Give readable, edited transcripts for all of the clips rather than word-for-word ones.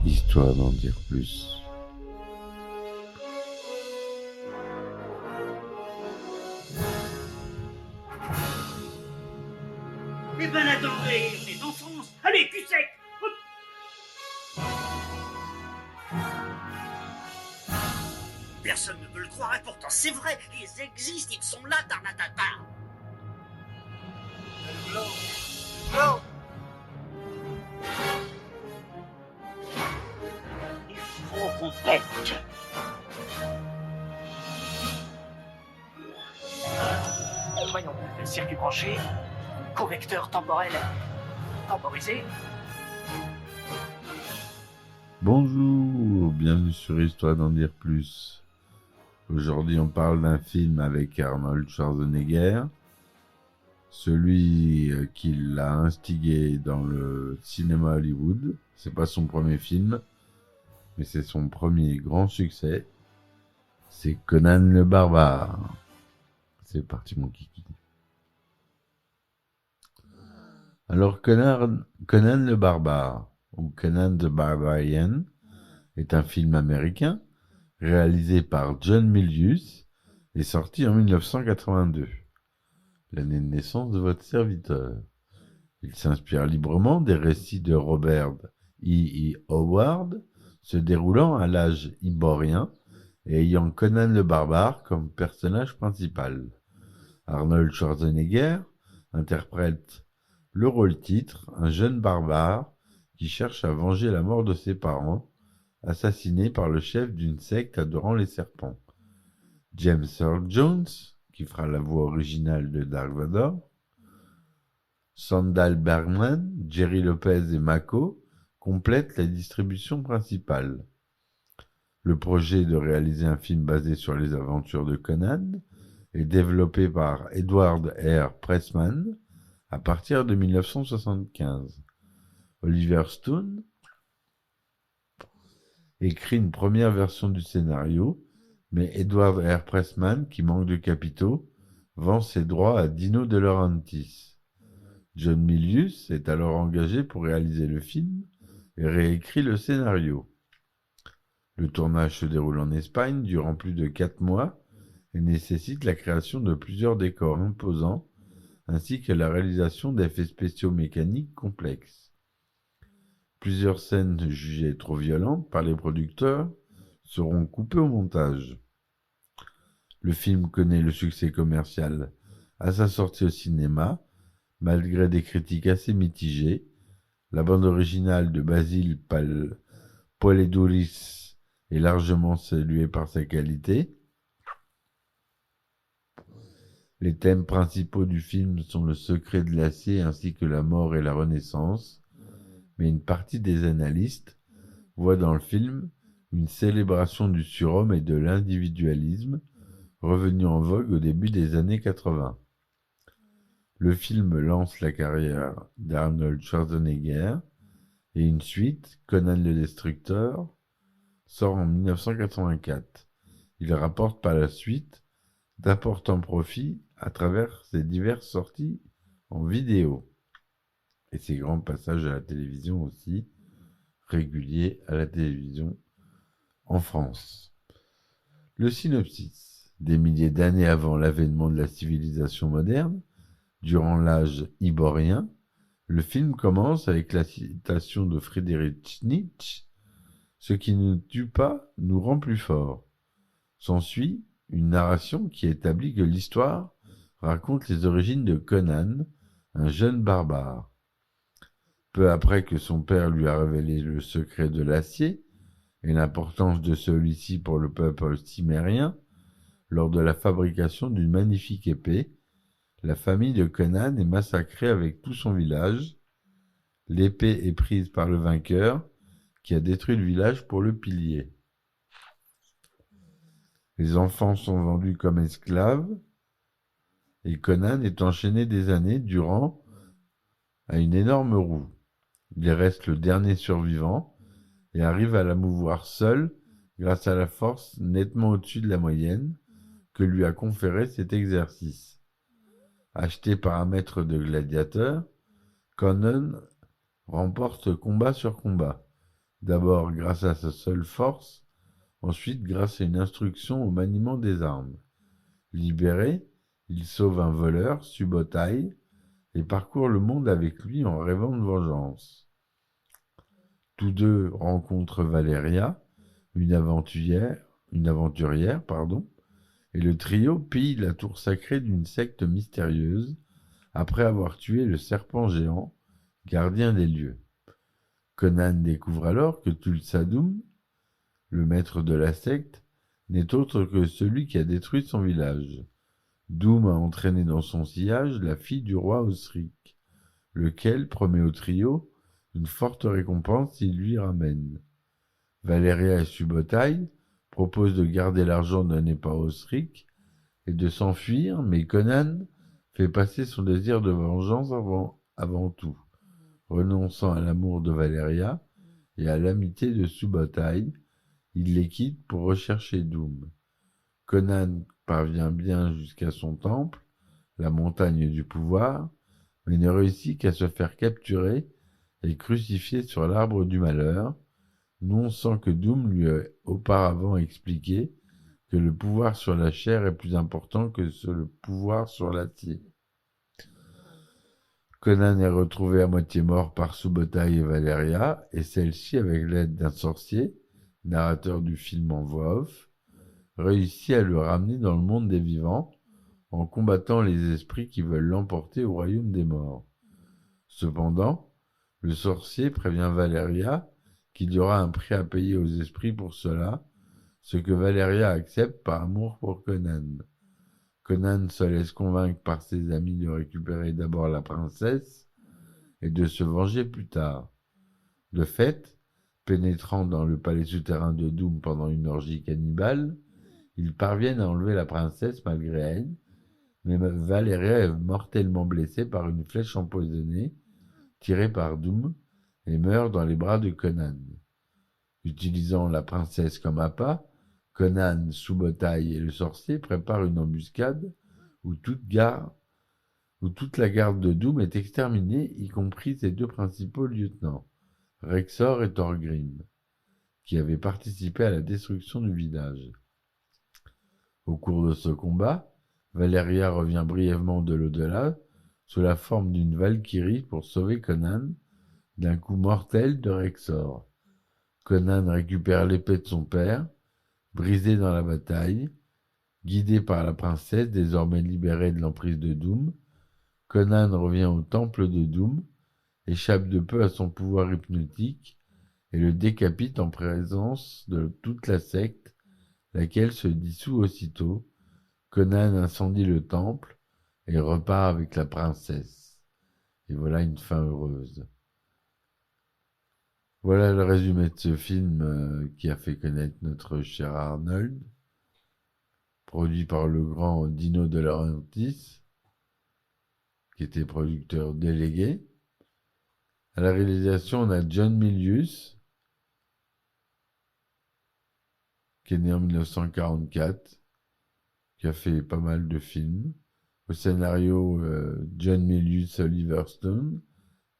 Histoire d'en dire plus. Eh ben la denrée, on est en France. Allez, cul sec. Hop. Personne ne peut le croire et pourtant c'est vrai. Ils existent, ils sont là, Tarnatata. Blanc. Blanc. Il faut qu'on pète. Voyons, circuit branché, correcteur temporel temporisé. Bonjour, bienvenue sur Histoire d'en dire plus. Aujourd'hui, on parle d'un film avec Arnold Schwarzenegger, celui qui l'a instigé dans le cinéma Hollywood. C'est pas son premier film, mais c'est son premier grand succès. C'est Conan le Barbare. C'est parti, mon kiki. Alors, Conan le Barbare, ou Conan the Barbarian, est un film américain réalisé par John Milius et sorti en 1982, l'année de naissance de votre serviteur. Il s'inspire librement des récits de Robert E. Howard, se déroulant à l'âge iborien et ayant Conan le Barbare comme personnage principal. Arnold Schwarzenegger interprète le rôle-titre, un jeune barbare qui cherche à venger la mort de ses parents, assassinés par le chef d'une secte adorant les serpents. James Earl Jones, qui fera la voix originale de Dark Vador, Sandal Bergman, Jerry Lopez et Mako complètent la distribution principale. Le projet de réaliser un film basé sur les aventures de Conan est développé par Edward R. Pressman à partir de 1975. Oliver Stone écrit une première version du scénario, mais Edward R. Pressman, qui manque de capitaux, vend ses droits à Dino De Laurentiis. John Milius est alors engagé pour réaliser le film et réécrit le scénario. Le tournage se déroule en Espagne durant plus de 4 mois et nécessite la création de plusieurs décors imposants ainsi que la réalisation d'effets spéciaux mécaniques complexes. Plusieurs scènes jugées trop violentes par les producteurs seront coupées au montage. Le film connaît le succès commercial à sa sortie au cinéma, malgré des critiques assez mitigées. La bande originale de Basil Poledouris est largement saluée par sa qualité. Les thèmes principaux du film sont le secret de l'acier ainsi que la mort et la renaissance, mais une partie des analystes voit dans le film une célébration du surhomme et de l'individualisme, revenu en vogue au début des années 80. Le film lance la carrière d'Arnold Schwarzenegger et une suite, Conan le Destructeur, sort en 1984. Il rapporte par la suite d'importants profits à travers ses diverses sorties en vidéo et ses grands passages à la télévision aussi, réguliers à la télévision en France. Le synopsis. Des milliers d'années avant l'avènement de la civilisation moderne, durant l'âge iborien, le film commence avec la citation de Friedrich Nietzsche: « Ce qui ne tue pas nous rend plus forts ». S'ensuit une narration qui établit que l'histoire raconte les origines de Conan, un jeune barbare. Peu après que son père lui a révélé le secret de l'acier et l'importance de celui-ci pour le peuple cimérien, lors de la fabrication d'une magnifique épée, la famille de Conan est massacrée avec tout son village. L'épée est prise par le vainqueur, qui a détruit le village pour le piller. Les enfants sont vendus comme esclaves, et Conan est enchaîné des années durant à une énorme roue. Il reste le dernier survivant et arrive à la mouvoir seul grâce à la force nettement au-dessus de la moyenne que lui a conféré cet exercice. Acheté par un maître de gladiateurs, Conan remporte combat sur combat, D'abord grâce à sa seule force, ensuite grâce à une instruction au maniement des armes. Libéré, il sauve un voleur, Subotai, et parcourt le monde avec lui en rêvant de vengeance. Tous deux rencontrent Valeria, une aventurière, et le trio pille la tour sacrée d'une secte mystérieuse après avoir tué le serpent géant, gardien des lieux. Conan découvre alors que Tulsadum, le maître de la secte, n'est autre que celui qui a détruit son village. Doom a entraîné dans son sillage la fille du roi Osric, lequel promet au trio une forte récompense s'il lui ramène. Valeria et Subotai proposent de garder l'argent donné par Osric et de s'enfuir, mais Conan fait passer son désir de vengeance avant tout, renonçant à l'amour de Valeria et à l'amitié de Subotai. Il les quitte pour rechercher Doom. Conan parvient bien jusqu'à son temple, la montagne du pouvoir, mais ne réussit qu'à se faire capturer et crucifier sur l'arbre du malheur, non sans que Doom lui ait auparavant expliqué que le pouvoir sur la chair est plus important que le pouvoir sur l'acier. Conan est retrouvé à moitié mort par Subotai et Valeria, et celle-ci, avec l'aide d'un sorcier, narrateur du film en voix off, réussit à le ramener dans le monde des vivants en combattant les esprits qui veulent l'emporter au royaume des morts. Cependant, le sorcier prévient Valeria qu'il y aura un prix à payer aux esprits pour cela, ce que Valeria accepte par amour pour Conan. Conan se laisse convaincre par ses amis de récupérer d'abord la princesse et de se venger plus tard. De fait, pénétrant dans le palais souterrain de Doom pendant une orgie cannibale, ils parviennent à enlever la princesse malgré elle, mais Valeria est mortellement blessée par une flèche empoisonnée tirée par Doom et meurt dans les bras de Conan. Utilisant la princesse comme appât, Conan, Subotai et le sorcier préparent une embuscade où toute la garde de Doom est exterminée, y compris ses deux principaux lieutenants, Rexor et Thorgrim, qui avaient participé à la destruction du village. Au cours de ce combat, Valeria revient brièvement de l'au-delà sous la forme d'une Valkyrie pour sauver Conan d'un coup mortel de Rexor. Conan récupère l'épée de son père, brisée dans la bataille. Guidé par la princesse, désormais libérée de l'emprise de Doom, Conan revient au temple de Doom, échappe de peu à son pouvoir hypnotique et le décapite en présence de toute la secte, laquelle se dissout aussitôt. Conan incendie le temple et repart avec la princesse. Et voilà une fin heureuse. Voilà le résumé de ce film qui a fait connaître notre cher Arnold, produit par le grand Dino De Laurentiis, qui était producteur délégué. À la réalisation, on a John Milius, qui est né en 1944, qui a fait pas mal de films. Au scénario, John Milius Oliver Stone,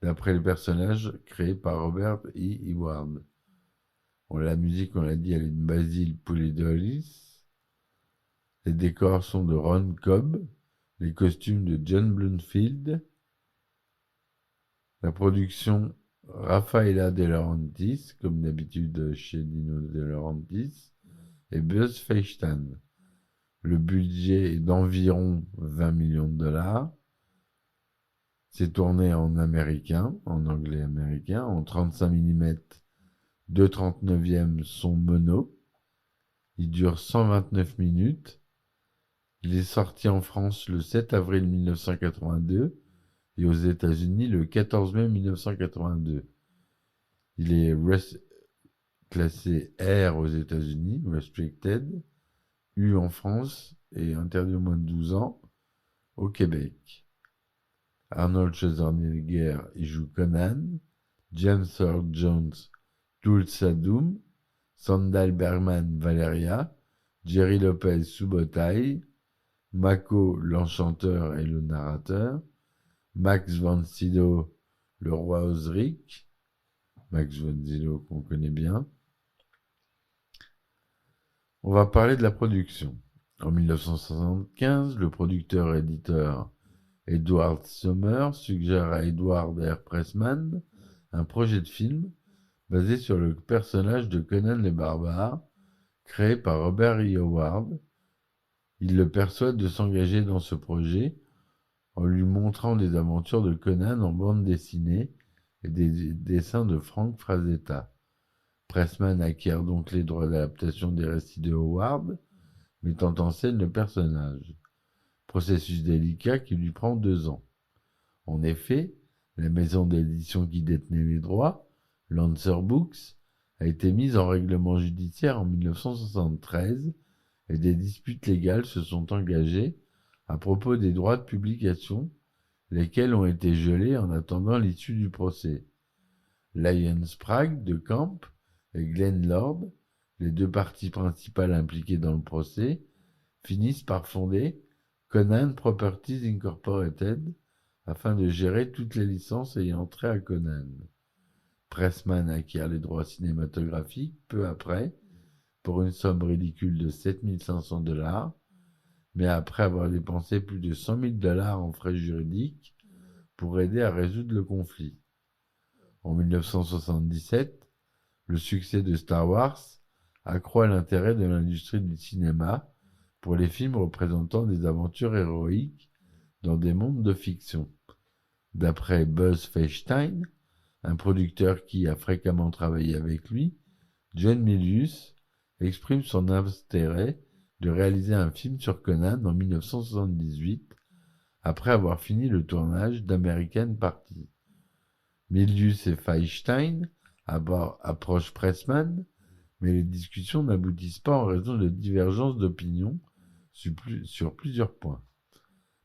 d'après les personnages créés par Robert E. Howard. La musique, on l'a dit, elle est de Basil Poulidolis. Les décors sont de Ron Cobb, les costumes de John Bloomfield. La production, Rafaela De Laurentiis, comme d'habitude chez Dino De Laurentiis, et Buzz Feistan. Le budget est d'environ 20 millions de dollars. C'est tourné en américain, en anglais américain, en 35 mm, 2/39 son mono. Il dure 129 minutes. Il est sorti en France le 7 avril 1982 et aux États-Unis le 14 mai 1982. Il est classé R aux États-Unis, Restricted, U en France et interdit aux moins de 12 ans au Québec. Arnold Schwarzenegger y joue Conan, James Earl Jones Tulsa Doom, Sandal Bergman Valeria, Jerry Lopez Subotai, Mako l'enchanteur et le narrateur, Max von Sydow le roi Osric, Max von Sydow qu'on connaît bien. On va parler de la production. En 1975, le producteur et éditeur Edward Sommer suggère à Edward R. Pressman un projet de film basé sur le personnage de Conan le Barbare, créé par Robert E. Howard. Il le persuade de s'engager dans ce projet en lui montrant les aventures de Conan en bande dessinée et des dessins de Frank Frazetta. Pressman acquiert donc les droits d'adaptation des récits de Howard, mettant en scène le personnage. Processus délicat qui lui prend 2 ans. En effet, la maison d'édition qui détenait les droits, Lancer Books, a été mise en règlement judiciaire en 1973 et des disputes légales se sont engagées à propos des droits de publication, lesquels ont été gelés en attendant l'issue du procès. Lion Sprague de Camp et Glenn Lord, les 2 parties principales impliquées dans le procès, finissent par fonder Conan Properties Incorporated afin de gérer toutes les licences ayant trait à Conan. Pressman acquiert les droits cinématographiques peu après, pour une somme ridicule de 7 500 $, mais après avoir dépensé plus de 100 000 $ en frais juridiques pour aider à résoudre le conflit. En 1977, le succès de Star Wars accroît l'intérêt de l'industrie du cinéma pour les films représentant des aventures héroïques dans des mondes de fiction. D'après Buzz Feinstein, un producteur qui a fréquemment travaillé avec lui, John Milius exprime son intérêt de réaliser un film sur Conan en 1978, après avoir fini le tournage d'American Party. Milius et Feinstein approchent Pressman, mais les discussions n'aboutissent pas en raison de divergences d'opinion sur plusieurs points.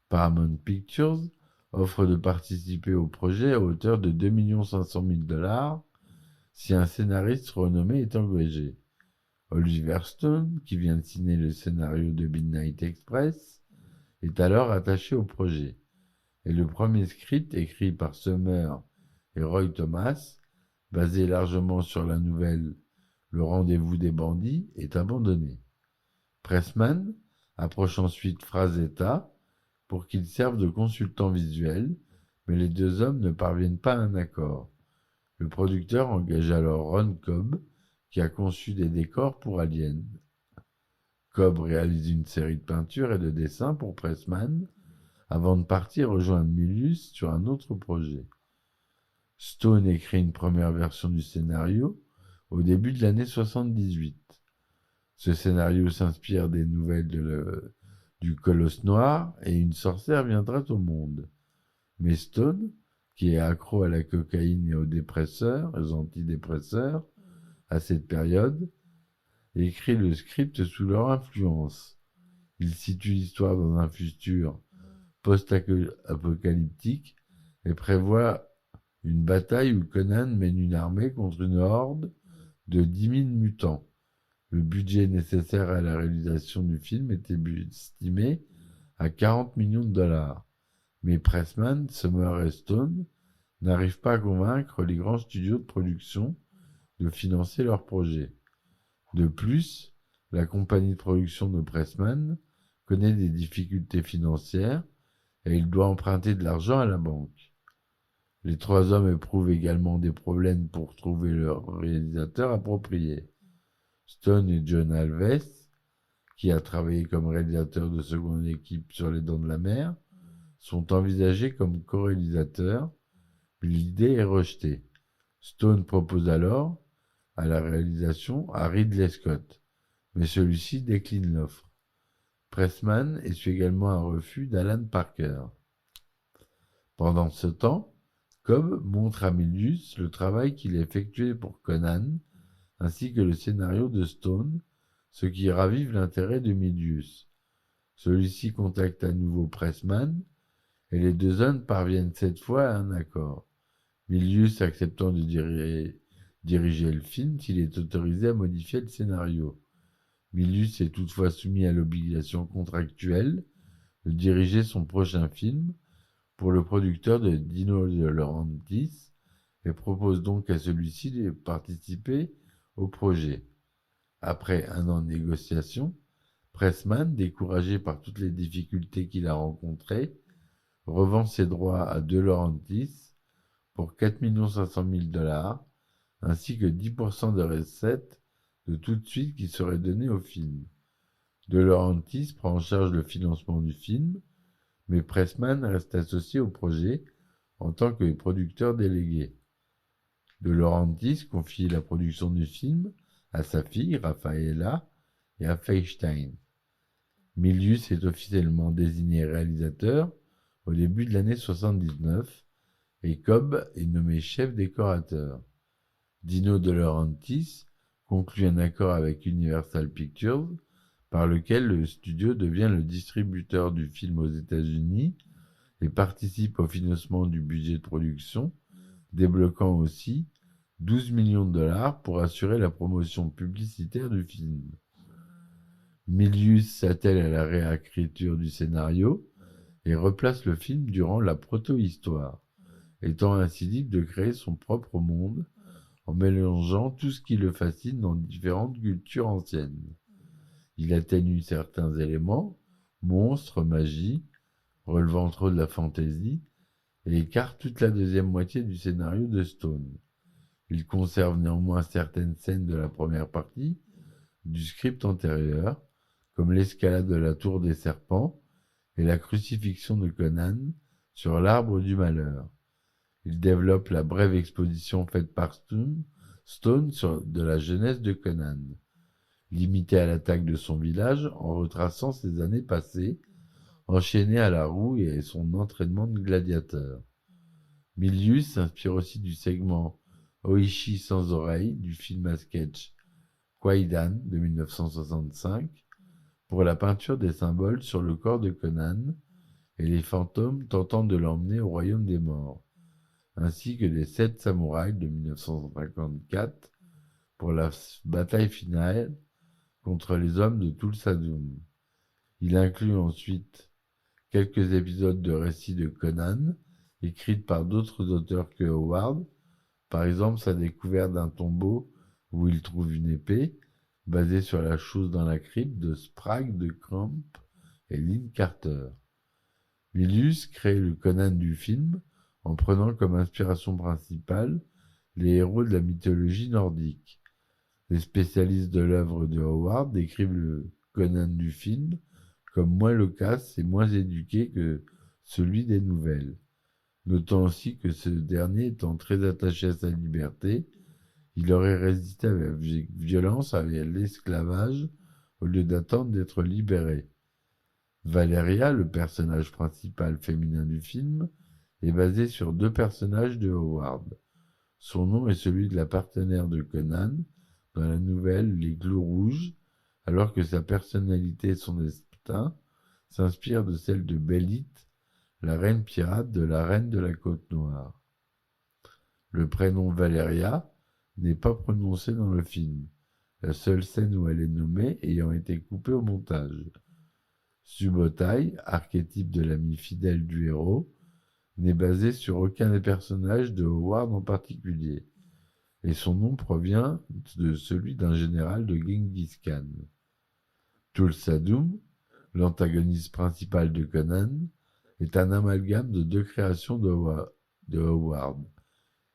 Paramount Pictures offre de participer au projet à hauteur de 2 500 000 $ si un scénariste renommé est engagé. Oliver Stone, qui vient de signer le scénario de Midnight Express, est alors attaché au projet, et le premier script écrit par Sommer et Roy Thomas, basé largement sur la nouvelle Le Rendez-vous des bandits, est abandonné. Pressman approche ensuite Frazetta pour qu'il serve de consultant visuel, mais les 2 hommes ne parviennent pas à un accord. Le producteur engage alors Ron Cobb, qui a conçu des décors pour Alien. Cobb réalise une série de peintures et de dessins pour Pressman, avant de partir rejoindre Milius sur un autre projet. Stone écrit une première version du scénario au début de l'année 78. Ce scénario s'inspire des nouvelles du Colosse Noir et une sorcière viendra au monde. Mais Stone, qui est accro à la cocaïne et aux antidépresseurs, à cette période, écrit le script sous leur influence. Il situe l'histoire dans un futur post-apocalyptique et prévoit une bataille où Conan mène une armée contre une horde de 10 000 mutants. Le budget nécessaire à la réalisation du film était estimé à 40 millions de $. Mais Pressman, Sommer et Stone n'arrivent pas à convaincre les grands studios de production de financer leur projet. De plus, la compagnie de production de Pressman connaît des difficultés financières et il doit emprunter de l'argent à la banque. Les 3 hommes éprouvent également des problèmes pour trouver leur réalisateur approprié. Stone et John Alves, qui a travaillé comme réalisateur de seconde équipe sur Les Dents de la Mer, sont envisagés comme co-réalisateurs, mais l'idée est rejetée. Stone propose alors à la réalisation à Ridley Scott, mais celui-ci décline l'offre. Pressman essuie également un refus d'Alan Parker. Pendant ce temps, Cobb montre à Milius le travail qu'il a effectué pour Conan, ainsi que le scénario de Stone, ce qui ravive l'intérêt de Milius. Celui-ci contacte à nouveau Pressman, et les 2 hommes parviennent cette fois à un accord. Milius acceptant de diriger le film s'il est autorisé à modifier le scénario. Milius est toutefois soumis à l'obligation contractuelle de diriger son prochain film pour le producteur de Dino De Laurentiis et propose donc à celui-ci de participer au projet. Après un an de négociation, Pressman, découragé par toutes les difficultés qu'il a rencontrées, revend ses droits à De Laurentiis pour 4 500 000 $, ainsi que 10% des recettes de tout de suite qui seraient données au film. De Laurentiis prend en charge le financement du film, mais Pressman reste associé au projet en tant que producteur délégué. De Laurentiis confie la production du film à sa fille, Raffaella, et à Feinstein. Milius est officiellement désigné réalisateur au début de l'année 79 et Cobb est nommé chef décorateur. Dino De Laurentiis conclut un accord avec Universal Pictures par lequel le studio devient le distributeur du film aux États-Unis et participe au financement du budget de production, débloquant aussi 12 millions de dollars pour assurer la promotion publicitaire du film. Milius s'attelle à la réécriture du scénario et replace le film durant la proto-histoire, étant ainsi libre de créer son propre monde en mélangeant tout ce qui le fascine dans différentes cultures anciennes. Il atténue certains éléments, monstres, magie, relevant trop de la fantaisie, et écarte toute la deuxième moitié du scénario de Stone. Il conserve néanmoins certaines scènes de la première partie du script antérieur, comme l'escalade de la tour des serpents et la crucifixion de Conan sur l'arbre du malheur. Il développe la brève exposition faite par Stone de la jeunesse de Conan, limité à l'attaque de son village en retraçant ses années passées, enchaîné à la roue et son entraînement de gladiateur. Milius s'inspire aussi du segment Oishi sans oreille du film à sketch Kwaidan de 1965 pour la peinture des symboles sur le corps de Conan et les fantômes tentant de l'emmener au royaume des morts, ainsi que des 7 samouraïs de 1954 pour la bataille finale contre les hommes de Tulsadum. Il inclut ensuite quelques épisodes de récits de Conan, écrits par d'autres auteurs que Howard, par exemple sa découverte d'un tombeau où il trouve une épée, basée sur la chose dans la crypte de Sprague de Camp et Lynn Carter. Milius crée le Conan du film en prenant comme inspiration principale les héros de la mythologie nordique. Les spécialistes de l'œuvre de Howard décrivent le Conan du film comme moins loquace et moins éduqué que celui des nouvelles, notant aussi que ce dernier étant très attaché à sa liberté, il aurait résisté avec violence à l'esclavage au lieu d'attendre d'être libéré. Valeria, le personnage principal féminin du film, est basé sur 2 personnages de Howard. Son nom est celui de la partenaire de Conan dans la nouvelle Les Clous Rouges, alors que sa personnalité et son destin s'inspirent de celle de Bélite, la reine pirate de la Reine de la Côte Noire. Le prénom Valeria n'est pas prononcé dans le film, la seule scène où elle est nommée ayant été coupée au montage. Subotai, archétype de l'ami fidèle du héros, n'est basé sur aucun des personnages de Howard en particulier, et son nom provient de celui d'un général de Genghis Khan. Tulsadum, l'antagoniste principal de Conan, est un amalgame de 2 créations de Howard.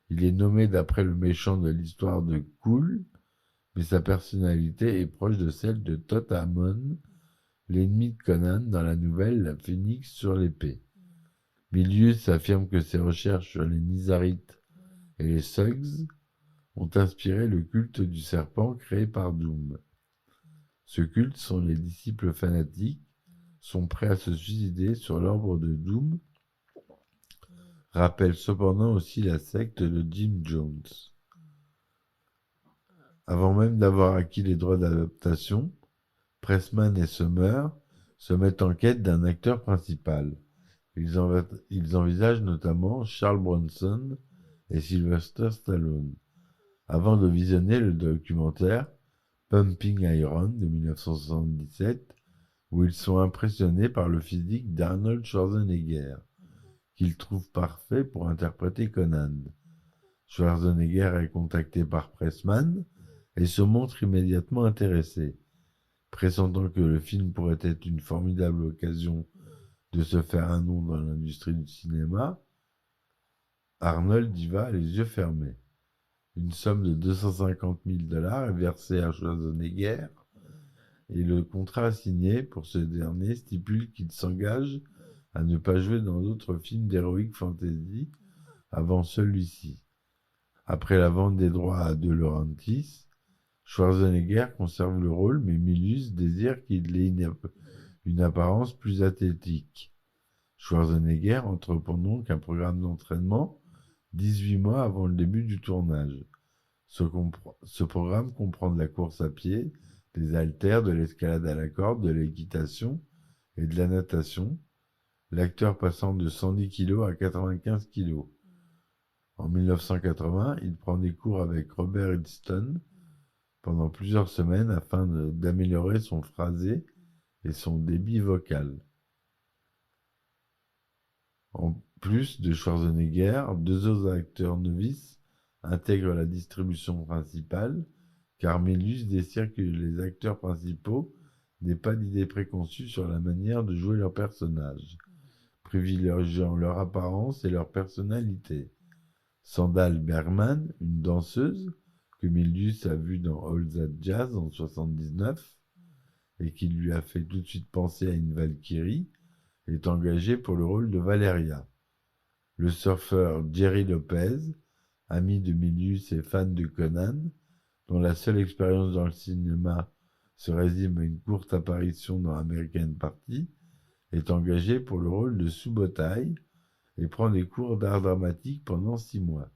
Il est nommé d'après le méchant de l'histoire de Kul, mais sa personnalité est proche de celle de Thoth Amon, l'ennemi de Conan dans la nouvelle La Phénix sur l'épée. Milius affirme que ses recherches sur les Nizarites et les Thugs ont inspiré le culte du serpent créé par Doom. Ce culte sont les disciples fanatiques, sont prêts à se suicider sur l'ordre de Doom, rappelle cependant aussi la secte de Jim Jones. Avant même d'avoir acquis les droits d'adaptation, Pressman et Summer se mettent en quête d'un acteur principal. Ils envisagent notamment Charles Bronson et Sylvester Stallone, avant de visionner le documentaire Pumping Iron de 1977, où ils sont impressionnés par le physique d'Arnold Schwarzenegger, qu'ils trouvent parfait pour interpréter Conan. Schwarzenegger est contacté par Pressman et se montre immédiatement intéressé. Pressentant que le film pourrait être une formidable occasion de se faire un nom dans l'industrie du cinéma, Arnold y va les yeux fermés. Une somme de 250 000 $ est versée à Schwarzenegger et le contrat signé pour ce dernier stipule qu'il s'engage à ne pas jouer dans d'autres films d'heroic fantasy avant celui-ci. Après la vente des droits à De Laurentiis, Schwarzenegger conserve le rôle, mais Milius désire qu'il ait une apparence plus athlétique. Schwarzenegger entreprend donc un programme d'entraînement 18 mois avant le début du tournage. Ce programme comprend de la course à pied, des haltères, de l'escalade à la corde, de l'équitation et de la natation, l'acteur passant de 110 kg à 95 kg. En 1980, il prend des cours avec Robert Easton pendant plusieurs semaines afin d'améliorer son phrasé et son débit vocal. En plus de Schwarzenegger, deux autres acteurs novices intègrent la distribution principale, car Milius désire que les acteurs principaux n'aient pas d'idées préconçues sur la manière de jouer leur personnage, privilégiant leur apparence et leur personnalité. Sandal Bergman, une danseuse que Milius a vue dans All That Jazz en 1979 et qui lui a fait tout de suite penser à une Valkyrie, est engagée pour le rôle de Valeria. Le surfeur Jerry Lopez, ami de Milius et fan de Conan, dont la seule expérience dans le cinéma se résume à une courte apparition dans American Party, est engagé pour le rôle de Subotai et prend des cours d'art dramatique pendant 6 mois.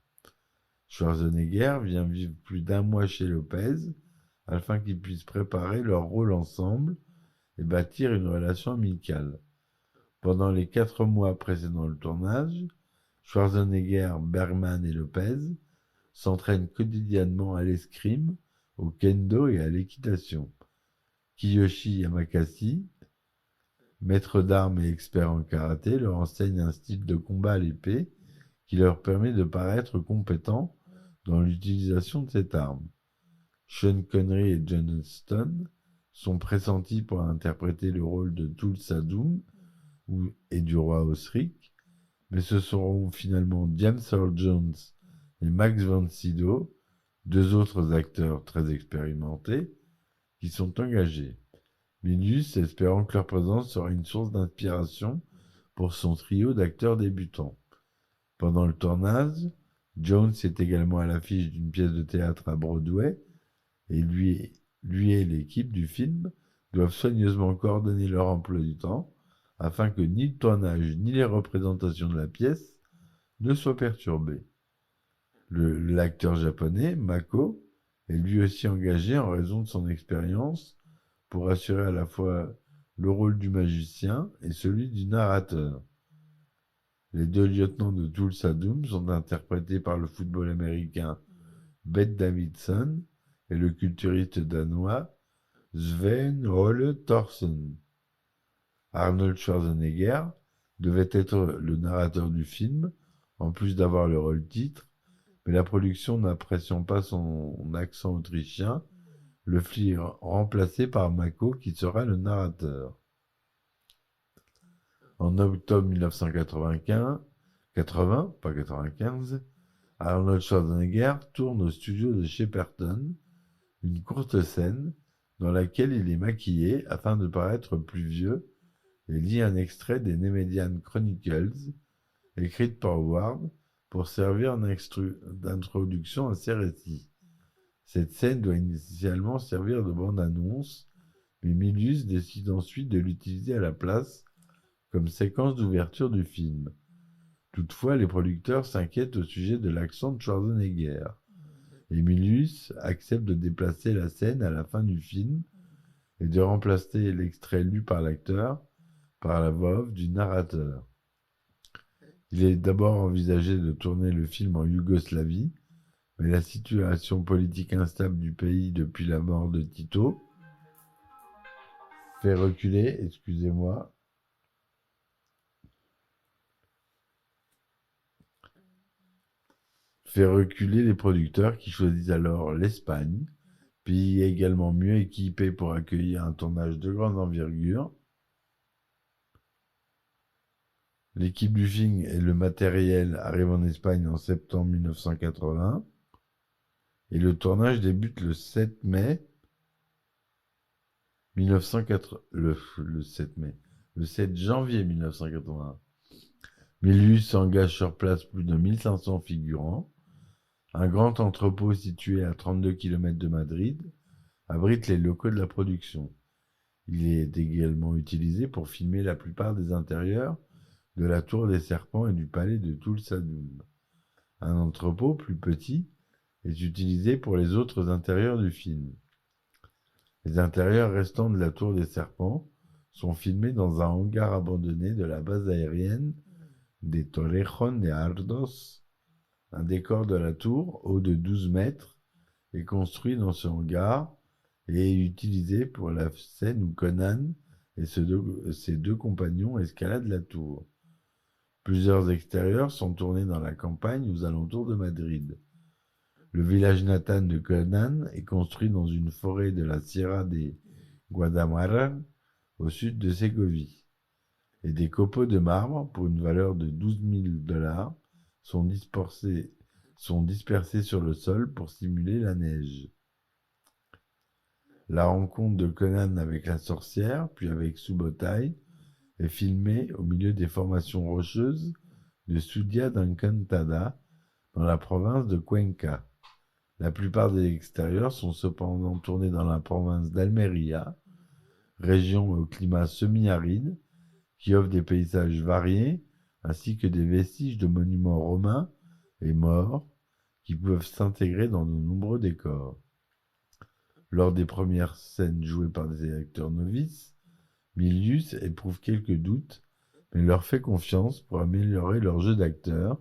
Schwarzenegger vient vivre plus d'1 mois chez Lopez afin qu'ils puissent préparer leur rôle ensemble et bâtir une relation amicale. Pendant les 4 mois précédant le tournage, Schwarzenegger, Bergman et Lopez s'entraînent quotidiennement à l'escrime, au kendo et à l'équitation. Kiyoshi Yamakasi, maître d'armes et expert en karaté, leur enseigne un style de combat à l'épée qui leur permet de paraître compétents dans l'utilisation de cette arme. Sean Connery et John Huston sont pressentis pour interpréter le rôle de Tulsa Doom et du roi Osric, mais ce seront finalement James Earl Jones et Max von Sydow, deux autres acteurs très expérimentés, qui sont engagés. Milius espérant que leur présence sera une source d'inspiration pour son trio d'acteurs débutants. Pendant le tournage, Jones est également à l'affiche d'une pièce de théâtre à Broadway, et lui et l'équipe du film doivent soigneusement coordonner leur emploi du temps afin que ni le tournage ni les représentations de la pièce ne soient perturbés. L'acteur japonais, Mako, est lui aussi engagé en raison de son expérience pour assurer à la fois le rôle du magicien et celui du narrateur. Les deux lieutenants de Tulsa Doom sont interprétés par le football américain Bette Davidson et le culturiste danois Sven Ole Thorsen. Arnold Schwarzenegger devait être le narrateur du film, en plus d'avoir le rôle-titre, mais la production n'appréciant pas son accent autrichien, le fit remplacer par Mako qui sera le narrateur. En octobre 1995, Arnold Schwarzenegger tourne au studio de Shepperton une courte scène dans laquelle il est maquillé afin de paraître plus vieux et lit un extrait des Nemedian Chronicles écrite par Ward pour servir d'introduction à ses récits. Cette scène doit initialement servir de bande-annonce, mais Milius décide ensuite de l'utiliser à la place comme séquence d'ouverture du film. Toutefois, les producteurs s'inquiètent au sujet de l'accent de Schwarzenegger. Et Milius accepte de déplacer la scène à la fin du film et de remplacer l'extrait lu par l'acteur par la voix off du narrateur. Il est d'abord envisagé de tourner le film en Yougoslavie, mais la situation politique instable du pays depuis la mort de Tito fait reculer, fait reculer les producteurs qui choisissent alors l'Espagne, pays également mieux équipé pour accueillir un tournage de grande envergure. L'équipe du film et le matériel arrivent en Espagne en septembre 1980 et le tournage débute le 7 mai 1980, le 7 mai, le 7 janvier 1981. Milius engage sur place plus de 1500 figurants. Un grand entrepôt situé à 32 km de Madrid abrite les locaux de la production. Il est également utilisé pour filmer la plupart des intérieurs de la Tour des Serpents et du palais de Toul-Sadoum. Un entrepôt plus petit est utilisé pour les autres intérieurs du film. Les intérieurs restants de la Tour des Serpents sont filmés dans un hangar abandonné de la base aérienne de Torrejón de Ardoz. Un décor de la tour, haut de 12 mètres, est construit dans ce hangar et est utilisé pour la scène où Conan et ses deux compagnons escaladent la tour. Plusieurs extérieurs sont tournés dans la campagne aux alentours de Madrid. Le village natal de Conan est construit dans une forêt de la Sierra de Guadalmara, au sud de Ségovie. Et des copeaux de marbre, pour une valeur de 12 000 $, sont dispersés sur le sol pour simuler la neige. La rencontre de Conan avec la sorcière, puis avec Subotai, est filmée au milieu des formations rocheuses de Sudia d'Encantada, dans la province de Cuenca. La plupart des extérieurs sont cependant tournés dans la province d'Almería, région au climat semi-aride, qui offre des paysages variés, ainsi que des vestiges de monuments romains et morts, qui peuvent s'intégrer dans de nombreux décors. Lors des premières scènes jouées par des acteurs novices, Milius éprouve quelques doutes, mais leur fait confiance pour améliorer leur jeu d'acteur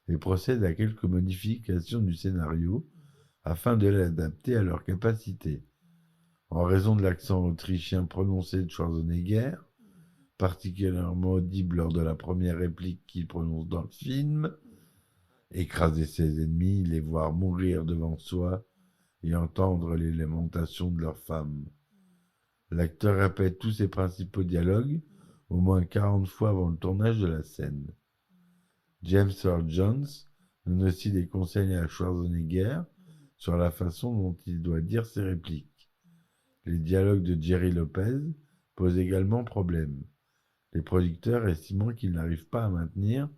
et procède à quelques modifications du scénario afin de l'adapter à leurs capacités. En raison de l'accent autrichien prononcé de Schwarzenegger, particulièrement audible lors de la première réplique qu'il prononce dans le film, écraser ses ennemis, les voir mourir devant soi et entendre les lamentations de leurs femmes. L'acteur répète tous ses principaux dialogues au moins 40 fois avant le tournage de la scène. James Earl Jones donne aussi des conseils à Schwarzenegger sur la façon dont il doit dire ses répliques. Les dialogues de Jerry Lopez posent également problème, les producteurs estimant qu'il n'arrive pas à maintenir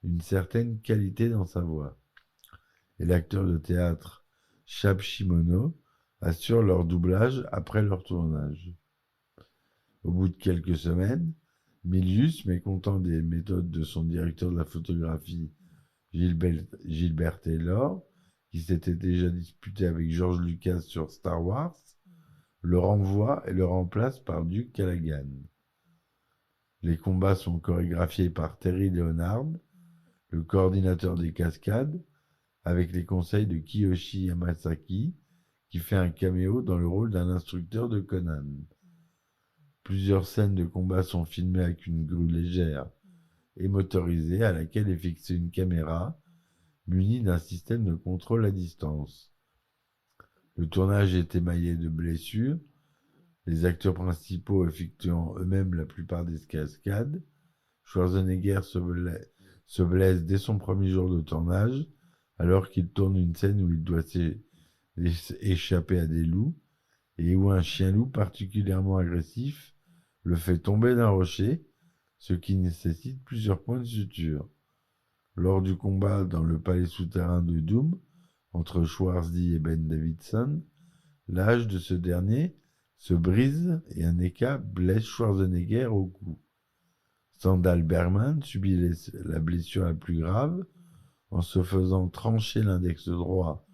une certaine qualité dans sa voix. Et l'acteur de théâtre Chab Shimono assure leur doublage après leur tournage. Au bout de quelques semaines, Milius, mécontent des méthodes de son directeur de la photographie, Gilbert Taylor, qui s'était déjà disputé avec George Lucas sur Star Wars, le renvoie et le remplace par Duke Callaghan. Les combats sont chorégraphiés par Terry Leonard, le coordinateur des cascades, avec les conseils de Kiyoshi Yamasaki, qui fait un caméo dans le rôle d'un instructeur de Conan. Plusieurs scènes de combat sont filmées avec une grue légère et motorisée à laquelle est fixée une caméra munie d'un système de contrôle à distance. Le tournage est émaillé de blessures, les acteurs principaux effectuant eux-mêmes la plupart des cascades. Schwarzenegger se blesse dès son premier jour de tournage, alors qu'il tourne une scène où il doit échapper à des loups, et où un chien-loup particulièrement agressif le fait tomber d'un rocher, ce qui nécessite plusieurs points de suture. Lors du combat dans le palais souterrain de Doom, entre Schwarzy et Ben Davidson, l'âge de ce dernier se brise et un éca blesse Schwarzenegger au cou. Sandal Berman subit la blessure la plus grave en se faisant trancher l'index droit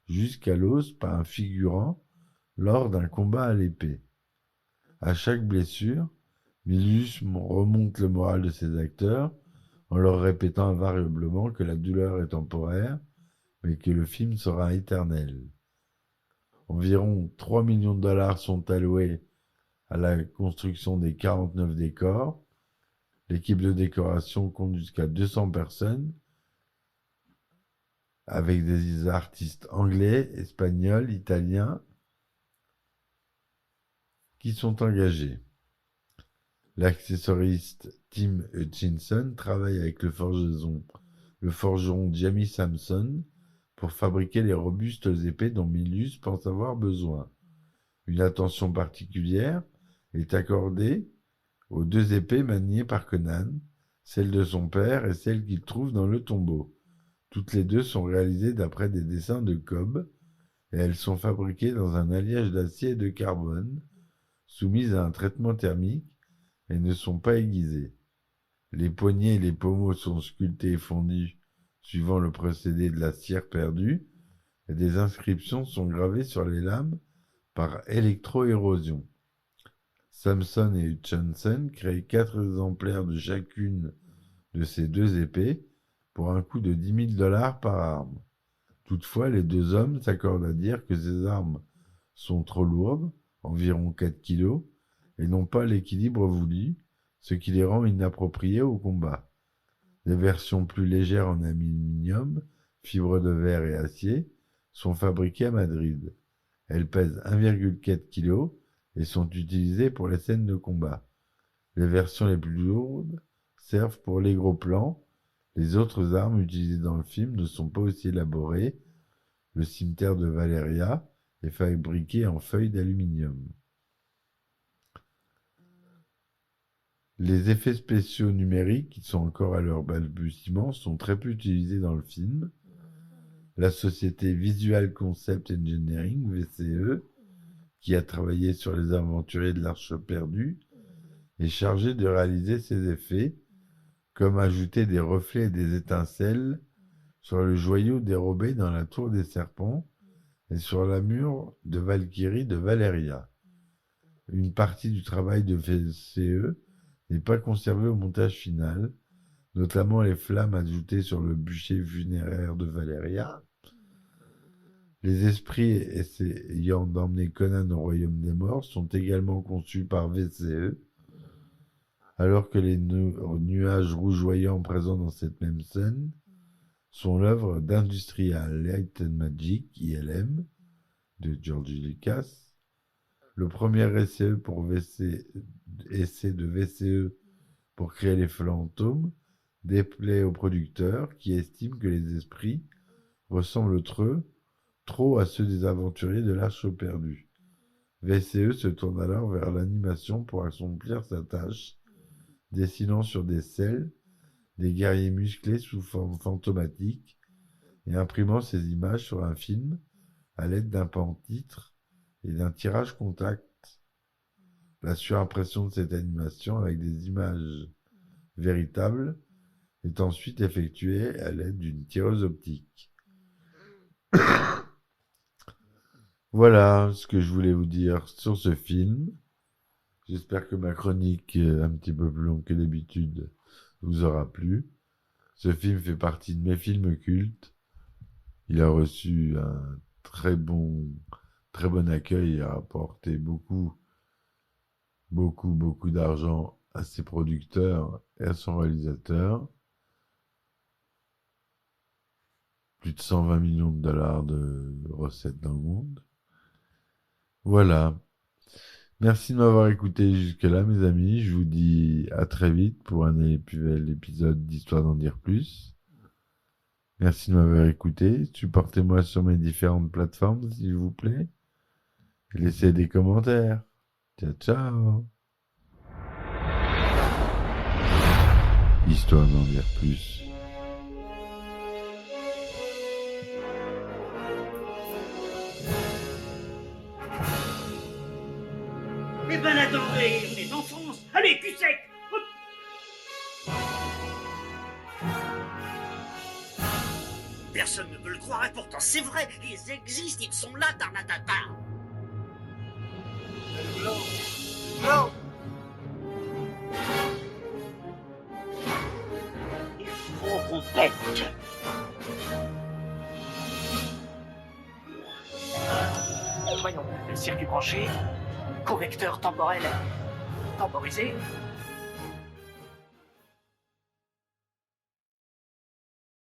jusqu'à l'os par un figurant lors d'un combat à l'épée. À chaque blessure, Milius remonte le moral de ses acteurs en leur répétant invariablement que la douleur est temporaire, mais que le film sera éternel. Environ 3 millions de dollars sont alloués à la construction des 49 décors. L'équipe de décoration compte jusqu'à 200 personnes avec des artistes anglais, espagnols, italiens qui sont engagés. L'accessoriste Tim Hutchinson travaille avec le forgeron Jamie Sampson pour fabriquer les robustes épées dont Milius pense avoir besoin. Une attention particulière est accordée aux 2 épées maniées par Conan, celle de son père et celle qu'il trouve dans le tombeau. Toutes les 2 sont réalisées d'après des dessins de Cobb et elles sont fabriquées dans un alliage d'acier et de carbone, soumises à un traitement thermique et ne sont pas aiguisées. Les poignets et les pommeaux sont sculptés et fondus suivant le procédé de la cire perdue et des inscriptions sont gravées sur les lames par électro-érosion. Sampson et Hutchinson créent 4 exemplaires de chacune de ces 2 épées pour un coût de $10 000 par arme. Toutefois, les 2 hommes s'accordent à dire que ces armes sont trop lourdes, environ 4 kilos, et n'ont pas l'équilibre voulu, ce qui les rend inappropriées au combat. Des versions plus légères en aluminium, fibres de verre et acier sont fabriquées à Madrid. Elles pèsent 1,4 kg et sont utilisées pour les scènes de combat. Les versions les plus lourdes servent pour les gros plans. Les autres armes utilisées dans le film ne sont pas aussi élaborées. Le cimetière de Valeria est fabriqué en feuilles d'aluminium. Les effets spéciaux numériques, qui sont encore à leur balbutiement, sont très peu utilisés dans le film. La société Visual Concept Engineering, VCE, qui a travaillé sur les aventuriers de l'Arche perdue, est chargée de réaliser ces effets, comme ajouter des reflets et des étincelles sur le joyau dérobé dans la tour des serpents et sur la mur de Valkyrie de Valeria. Une partie du travail de VCE n'est pas conservée au montage final, notamment les flammes ajoutées sur le bûcher funéraire de Valeria. Les esprits essayant d'emmener Conan au royaume des morts sont également conçus par VCE, alors que les nuages rougeoyants présents dans cette même scène sont l'œuvre d'Industrial Light and Magic, ILM, de George Lucas. Le premier essai de VCE pour créer les fantômes déplaît au producteur qui estime que les esprits ressemblent trop à ceux des aventuriers de l'Arche perdue. VCE se tourne alors vers l'animation pour accomplir sa tâche, dessinant sur des selles des guerriers musclés sous forme fantomatique et imprimant ces images sur un film à l'aide d'un pan-titre et d'un tirage contact. La surimpression de cette animation avec des images véritables est ensuite effectuée à l'aide d'une tireuse optique. Voilà ce que je voulais vous dire sur ce film. J'espère que ma chronique, un petit peu plus longue que d'habitude, vous aura plu. Ce film fait partie de mes films cultes. Il a reçu un très bon accueil et a apporté beaucoup d'argent à ses producteurs et à son réalisateur. Plus de 120 millions de dollars de recettes dans le monde. Voilà. Merci de m'avoir écouté jusque-là, mes amis. Je vous dis à très vite pour un nouvel épisode d'Histoire d'en dire plus. Merci de m'avoir écouté. Supportez-moi sur mes différentes plateformes, s'il vous plaît. Et laissez des commentaires. Ciao, ciao. Histoire d'en dire plus. Eh ben attendez, on est en France. Allez, cul sec. Hop. Personne ne peut le croire et pourtant c'est vrai, ils existent, ils sont là, Tarnatata. Non. Il faut qu'on pète. Voyons, le circuit branché, correcteur temporel temporisé,